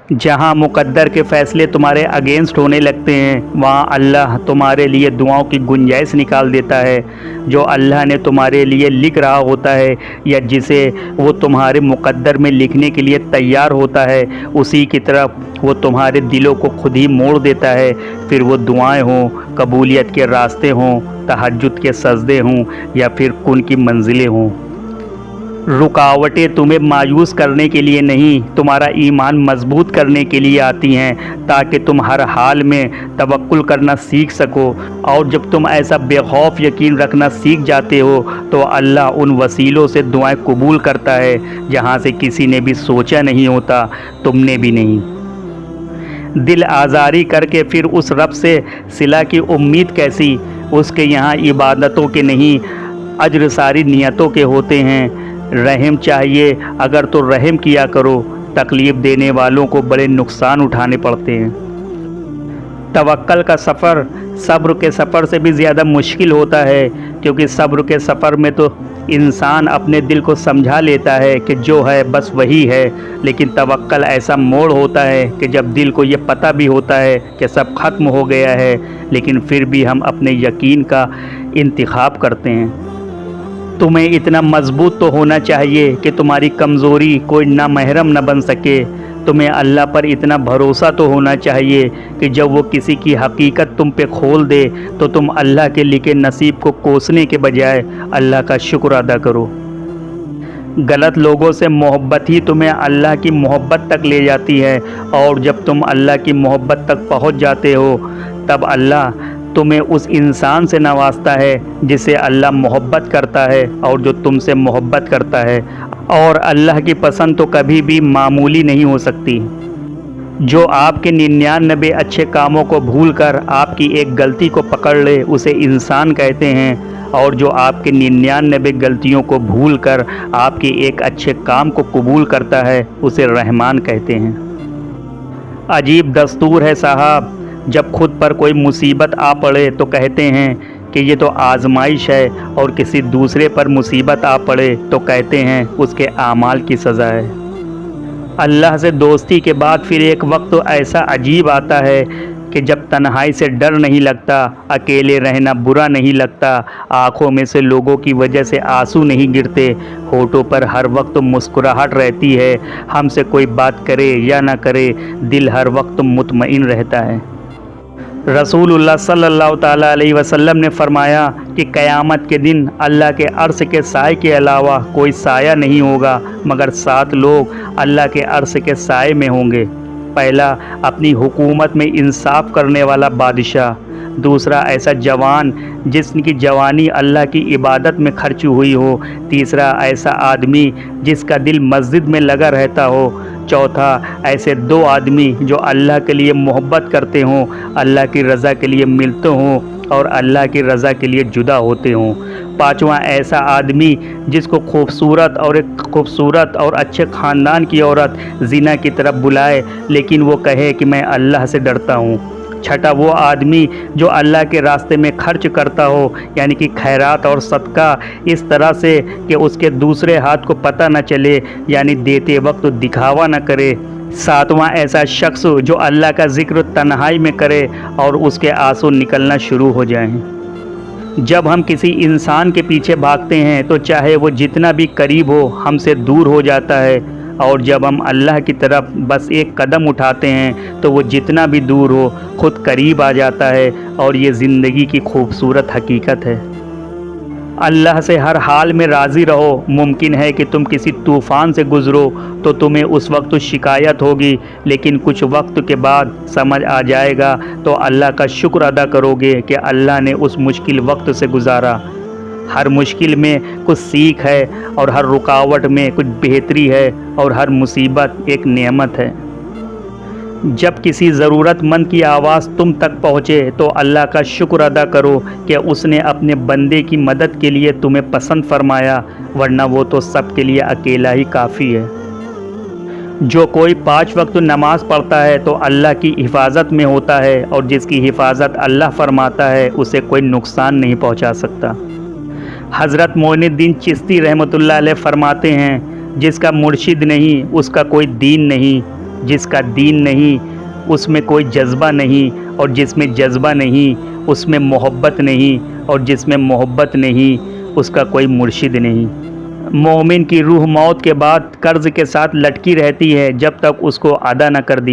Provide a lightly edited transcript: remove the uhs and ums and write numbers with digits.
جہاں مقدر کے فیصلے تمہارے اگینسٹ ہونے لگتے ہیں وہاں اللہ تمہارے لیے دعاؤں کی گنجائش نکال دیتا ہے۔ جو اللہ نے تمہارے لیے لکھ رہا ہوتا ہے یا جسے وہ تمہارے مقدر میں لکھنے کے لیے تیار ہوتا ہے اسی کی طرف وہ تمہارے دلوں کو خود ہی موڑ دیتا ہے، پھر وہ دعائیں ہوں، قبولیت کے راستے ہوں، تہجد کے سجدے ہوں یا پھر کن کی منزلیں ہوں۔ رکاوٹیں تمہیں مایوس کرنے کے لیے نہیں، تمہارا ایمان مضبوط کرنے کے لیے آتی ہیں تاکہ تم ہر حال میں توکل کرنا سیکھ سکو، اور جب تم ایسا بے خوف یقین رکھنا سیکھ جاتے ہو تو اللہ ان وسیلوں سے دعائیں قبول کرتا ہے جہاں سے کسی نے بھی سوچا نہیں ہوتا، تم نے بھی نہیں۔ دل آزاری کر کے پھر اس رب سے صلہ کی امید کیسی؟ اس کے یہاں عبادتوں کے نہیں اجر ساری نیتوں کے ہوتے ہیں۔ رحم چاہیے اگر تو رحم کیا کرو، تکلیف دینے والوں کو بڑے نقصان اٹھانے پڑتے ہیں۔ توکل کا سفر صبر کے سفر سے بھی زیادہ مشکل ہوتا ہے، کیونکہ صبر کے سفر میں تو انسان اپنے دل کو سمجھا لیتا ہے کہ جو ہے بس وہی ہے، لیکن توکل ایسا موڑ ہوتا ہے کہ جب دل کو یہ پتہ بھی ہوتا ہے کہ سب ختم ہو گیا ہے لیکن پھر بھی ہم اپنے یقین کا انتخاب کرتے ہیں۔ تمہیں اتنا مضبوط تو ہونا چاہیے کہ تمہاری کمزوری کوئی نامحرم نہ بن سکے۔ تمہیں اللہ پر اتنا بھروسہ تو ہونا چاہیے کہ جب وہ کسی کی حقیقت تم پہ کھول دے تو تم اللہ کے لکھے نصیب کو کوسنے کے بجائے اللہ کا شکر ادا کرو۔ غلط لوگوں سے محبت ہی تمہیں اللہ کی محبت تک لے جاتی ہے، اور جب تم اللہ کی محبت تک پہنچ جاتے ہو تب اللہ تمہیں اس انسان سے نوازتا ہے جس سے اللہ محبت کرتا ہے اور جو تم سے محبت کرتا ہے، اور اللہ کی پسند تو کبھی بھی معمولی نہیں ہو سکتی۔ جو آپ کے 99 اچھے کاموں کو بھول کر آپ کی ایک غلطی کو پکڑ لے اسے انسان کہتے ہیں، اور جو آپ کے 99 غلطیوں کو بھول کر آپ کے ایک اچھے کام کو قبول کرتا ہے اسے رحمان کہتے ہیں۔ عجیب دستور ہے صاحب، جب خود پر کوئی مصیبت آ پڑے تو کہتے ہیں کہ یہ تو آزمائش ہے، اور کسی دوسرے پر مصیبت آ پڑے تو کہتے ہیں اس کے اعمال کی سزا ہے۔ اللہ سے دوستی کے بعد پھر ایک وقت تو ایسا عجیب آتا ہے کہ جب تنہائی سے ڈر نہیں لگتا، اکیلے رہنا برا نہیں لگتا، آنکھوں میں سے لوگوں کی وجہ سے آنسو نہیں گرتے، ہونٹوں پر ہر وقت مسکراہٹ رہتی ہے، ہم سے کوئی بات کرے یا نہ کرے دل ہر وقت مطمئن رہتا ہے۔ رسول اللہ صلی اللہ تعالیٰ علیہ وسلم نے فرمایا کہ قیامت کے دن اللہ کے عرش کے سائے کے علاوہ کوئی سایہ نہیں ہوگا مگر 7 لوگ اللہ کے عرش کے سائے میں ہوں گے۔ پہلا، اپنی حکومت میں انصاف کرنے والا بادشاہ۔ دوسرا، ایسا جوان جس کی جوانی اللہ کی عبادت میں خرچ ہوئی ہو۔ تیسرا، ایسا آدمی جس کا دل مسجد میں لگا رہتا ہو۔ چوتھا، ایسے 2 آدمی جو اللہ کے لیے محبت کرتے ہوں، اللہ کی رضا کے لیے ملتے ہوں اور اللہ کی رضا کے لیے جدا ہوتے ہوں۔ پانچواں، ایسا آدمی جس کو ایک خوبصورت اور اچھے خاندان کی عورت زنا کی طرف بلائے لیکن وہ کہے کہ میں اللہ سے ڈرتا ہوں۔ چھٹا، وہ آدمی جو اللہ کے راستے میں خرچ کرتا ہو، یعنی کہ خیرات اور صدقہ اس طرح سے کہ اس کے دوسرے ہاتھ کو پتہ نہ چلے، یعنی دیتے وقت دکھاوا نہ کرے۔ ساتواں، ایسا شخص جو اللہ کا ذکر تنہائی میں کرے اور اس کے آنسو نکلنا شروع ہو جائیں۔ جب ہم کسی انسان کے پیچھے بھاگتے ہیں تو چاہے وہ جتنا بھی قریب ہو ہم سے دور ہو جاتا ہے، اور جب ہم اللہ کی طرف بس ایک قدم اٹھاتے ہیں تو وہ جتنا بھی دور ہو خود قریب آ جاتا ہے، اور یہ زندگی کی خوبصورت حقیقت ہے۔ اللہ سے ہر حال میں راضی رہو۔ ممکن ہے کہ تم کسی طوفان سے گزرو تو تمہیں اس وقت شکایت ہوگی، لیکن کچھ وقت کے بعد سمجھ آ جائے گا تو اللہ کا شکر ادا کرو گے کہ اللہ نے اس مشکل وقت سے گزارا۔ ہر مشکل میں کچھ سیکھ ہے، اور ہر رکاوٹ میں کچھ بہتری ہے، اور ہر مصیبت ایک نعمت ہے۔ جب کسی ضرورت مند کی آواز تم تک پہنچے تو اللہ کا شکر ادا کرو کہ اس نے اپنے بندے کی مدد کے لیے تمہیں پسند فرمایا، ورنہ وہ تو سب کے لیے اکیلا ہی کافی ہے۔ جو کوئی 5 وقت نماز پڑھتا ہے تو اللہ کی حفاظت میں ہوتا ہے، اور جس کی حفاظت اللہ فرماتا ہے اسے کوئی نقصان نہیں پہنچا سکتا۔ حضرت معین الدین چشتی رحمۃ اللہ علیہ فرماتے ہیں، جس کا مرشد نہیں اس کا کوئی دین نہیں، جس کا دین نہیں اس میں کوئی جذبہ نہیں، اور جس میں جذبہ نہیں اس میں محبت نہیں، اور جس میں محبت نہیں اس کا کوئی مرشد نہیں۔ مومن کی روح موت کے بعد قرض کے ساتھ لٹکی رہتی ہے جب تک اس کو ادا نہ کر دیا